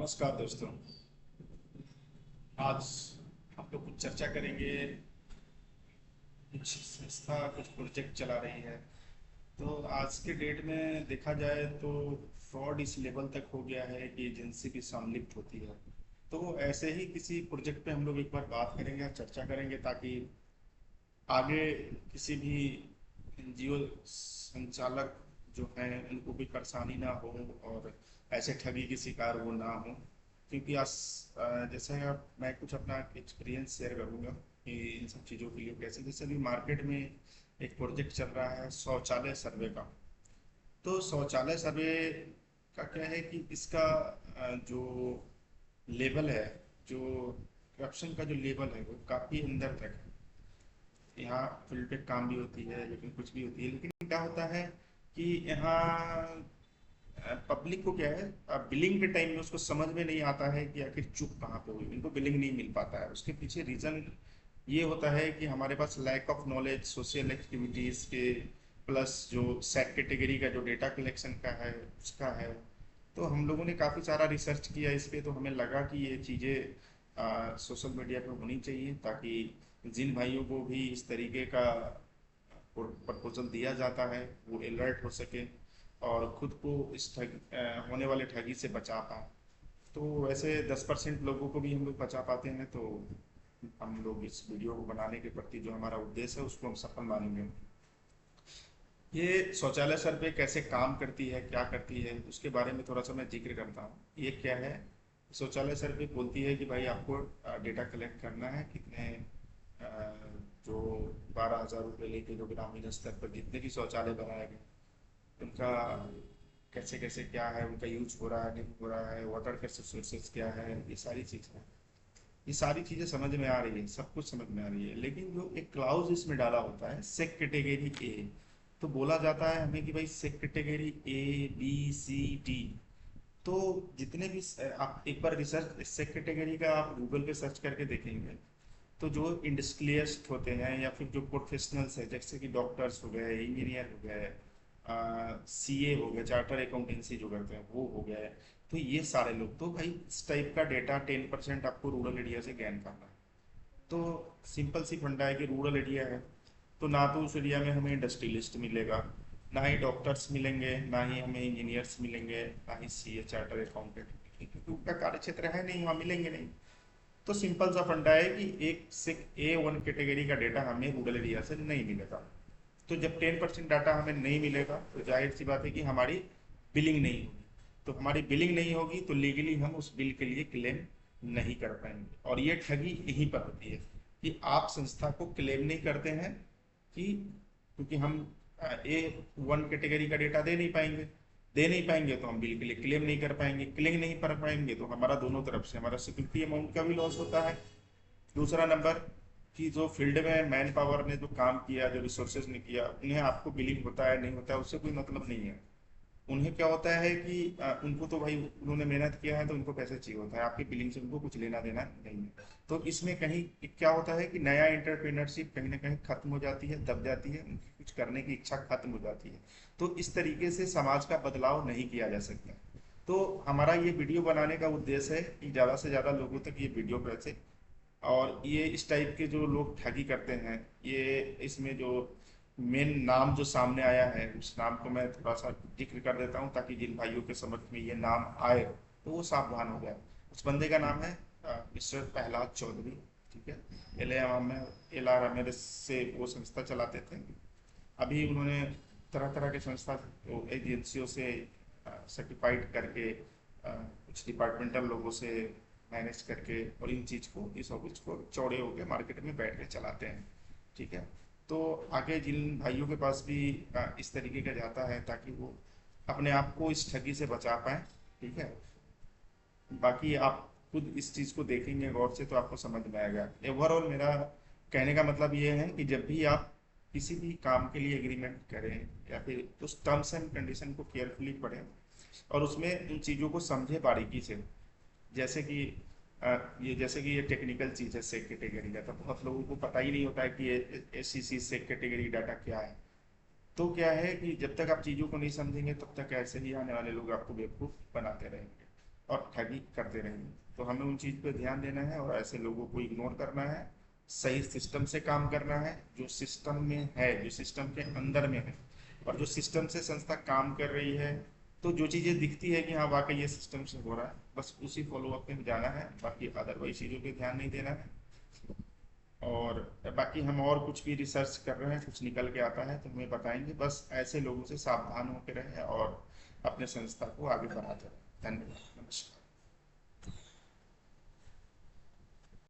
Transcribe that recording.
नमस्कार दोस्तों। आज हम लोग कुछ चर्चा करेंगे। कुछ संस्था कुछ प्रोजेक्ट चला रही है। तो आज के डेट में देखा जाए तो फ्रॉड इस लेवल तक हो गया है कि एजेंसी भी सम्मिलित होती है। तो ऐसे ही किसी प्रोजेक्ट पे हम लोग एक बार बात करेंगे और चर्चा करेंगे ताकि आगे किसी भी एनजीओ संचालक जो हैं उनको भी परेशानी ना हो और ऐसे ठगी की शिकार वो ना हो। क्योंकि आज जैसे अब मैं कुछ अपना एक्सपीरियंस शेयर करूंगा कि इन सब चीज़ों के लिए कैसे, जैसे अभी मार्केट में एक प्रोजेक्ट चल रहा है शौचालय सर्वे का। तो शौचालय सर्वे का क्या है कि इसका जो लेवल है, जो करप्शन का जो लेवल है वो काफ़ी अंदर तक है। यहाँ फील्ड पे काम भी होती है लेकिन कुछ भी होती है, लेकिन क्या होता है कि यहाँ पब्लिक को क्या है बिलिंग के टाइम में उसको समझ में नहीं आता है कि आखिर चूक कहाँ पे हुई, इनको बिलिंग नहीं मिल पाता है। उसके पीछे रीजन ये होता है कि हमारे पास lack of knowledge social activities के, प्लस जो सेट कैटेगरी का जो डेटा कलेक्शन का है उसका है। तो हम लोगों ने काफ़ी सारा रिसर्च किया इस पे, तो हमें लगा कि ये चीज़ें सोशल मीडिया पे होनी चाहिए ताकि जिन भाइयों को भी इस तरीके का प्रपोजल दिया जाता है वो अलर्ट हो सके और खुद को इस होने वाले ठगी से बचा पाए। तो वैसे 10% लोगों को भी हम लोग बचा पाते हैं, तो हम लोग इस वीडियो को बनाने के प्रति जो हमारा उद्देश्य है उसको हम सफल मानेंगे। ये शौचालय सर्वे कैसे काम करती है, क्या करती है, उसके बारे में थोड़ा सा मैं जिक्र करता हूँ। ये क्या है, शौचालय सर्वे बोलती है कि भाई आपको डेटा कलेक्ट करना है कितने जो 12,000 रुपये लेके जो ग्रामीण स्तर पर जितने भी शौचालय बनाए गए उनका कैसे कैसे क्या है, उनका यूज हो रहा है नहीं हो रहा है, वाटर के सोर्सेज क्या है, ये सारी चीज़ें, ये सारी चीज़ें समझ में आ रही है, सब कुछ समझ में आ रही है। लेकिन जो एक क्लाउज इसमें डाला होता है सेक कैटेगरी ए, तो बोला जाता है हमें कि भाई सेक category A B C D। तो जितने भी आप एक बार रिसर्च सेक कैटेगरी का आप गूगल पे सर्च करके देखेंगे तो जो इंडस्ट्रियलिस्ट होते हैं या फिर जो प्रोफेशनल्स है जैसे कि डॉक्टर्स हो गए, इंजीनियर हो गए, CA हो गए, चार्टर अकाउंटेंसी जो करते हैं वो हो गए, तो ये सारे लोग तो भाई इस टाइप का डेटा 10% आपको रूरल एरिया से गैन करना है। तो सिंपल सी फंडा है कि रूरल एरिया है तो ना तो उस एरिया में हमें इंडस्ट्रियलिस्ट मिलेगा, ना ही डॉक्टर्स मिलेंगे, ना ही हमें इंजीनियर्स मिलेंगे, ना ही CA चार्टर अकाउंटेंट, क्योंकि उनका कार्य क्षेत्र है नहीं, वहाँ मिलेंगे नहीं। तो सिंपल सा फंडा है कि एक से A1 कैटेगरी का डेटा हमें गूगल एरिया से नहीं मिलेगा। तो जब 10% डाटा हमें नहीं मिलेगा तो जाहिर सी बात है कि हमारी बिलिंग नहीं होगी। तो हमारी बिलिंग नहीं होगी तो लीगली हम उस बिल के लिए क्लेम नहीं कर पाएंगे। और ये ठगी यहीं पर होती है कि आप संस्था को क्लेम नहीं करते हैं कि क्योंकि हम A1 कैटेगरी का डेटा दे नहीं पाएंगे तो हम बिल के लिए क्लेम नहीं कर पाएंगे, क्लेम नहीं कर पाएंगे तो हमारा दोनों तरफ से हमारा सिक्योरिटी अमाउंट का भी लॉस होता है। दूसरा नंबर कि जो फील्ड में मैन पावर ने जो काम किया, जो रिसोर्सेज ने किया, उन्हें आपको बिलिंग होता है नहीं होता है उससे कोई मतलब नहीं है। उन्हें क्या होता है कि उनको तो भाई उन्होंने मेहनत किया है तो उनको पैसे चाहिए होता है, आपकी बिलिंग से उनको कुछ लेना देना नहीं है। तो इसमें कहीं क्या होता है कि नया एंटरप्रेन्योरशिप कहीं ना कहीं खत्म हो जाती है, दब जाती है, उनकी कुछ करने की इच्छा खत्म हो जाती है। तो इस तरीके से समाज का बदलाव नहीं किया जा सकता। तो हमारा ये वीडियो बनाने का उद्देश्य है कि ज़्यादा से ज़्यादा लोगों तक ये वीडियो पहुंचे और ये इस टाइप के जो लोग ठगी करते हैं, ये इसमें जो मेन नाम जो सामने आया है उस नाम को मैं थोड़ा सा जिक्र कर देता हूँ ताकि जिन भाइयों के समझ में ये नाम आए तो वो सावधान हो जाए। उस बंदे का नाम है मिस्टर प्रहलाद चौधरी। ठीक है, LR अमेरिस से वो संस्था चलाते थे। अभी उन्होंने तरह तरह के संस्था एजेंसियों से सर्टिफाइड करके कुछ डिपार्टमेंटल लोगों से मैनेज करके और इन चीज़ को इस ऑफिस को चौड़े होकर मार्केट में बैठ के चलाते हैं। ठीक है, तो आगे जिन भाइयों के पास भी इस तरीके का जाता है ताकि वो अपने आप को इस ठगी से बचा पाए। ठीक है, बाकी आप खुद इस चीज़ को देखेंगे गौर से तो आपको समझ में आएगा। ओवरऑल मेरा कहने का मतलब ये है कि जब भी आप किसी भी काम के लिए एग्रीमेंट करें या फिर उस टर्म्स एंड कंडीशन को केयरफुली पढ़ें और उसमें उन चीज़ों को समझे बारीकी से। जैसे कि ये टेक्निकल चीज़ है सेक कैटेगरी का, तो बहुत लोगों को पता ही नहीं होता है कि ये SEC सेक कैटेगरी डाटा क्या है। तो क्या है कि जब तक आप चीज़ों को नहीं समझेंगे तब तक ऐसे ही आने वाले लोग आपको बेवकूफ़ बनाते रहेंगे। और ठगी करते रहेंगे। तो हमें उन चीज़ पे ध्यान देना है और ऐसे लोगों को इग्नोर करना है। सही सिस्टम से काम करना है, जो सिस्टम में है, जो सिस्टम के अंदर में है, और जो सिस्टम से संस्था काम कर रही है, तो जो चीज़ें दिखती है कि हाँ वाकई ये सिस्टम से हो रहा है, बस उसी फॉलो अप में जाना है, बाकी अदरवाइज चीज़ों पे ध्यान नहीं देना है। और बाकी हम और कुछ भी रिसर्च कर रहे हैं, कुछ निकल के आता है तो हमें बताएंगे। बस ऐसे लोगों से सावधान होकर रहें और अपने संस्था को आगे बढ़ाते रहें। धन्यवाद, नमस्कार।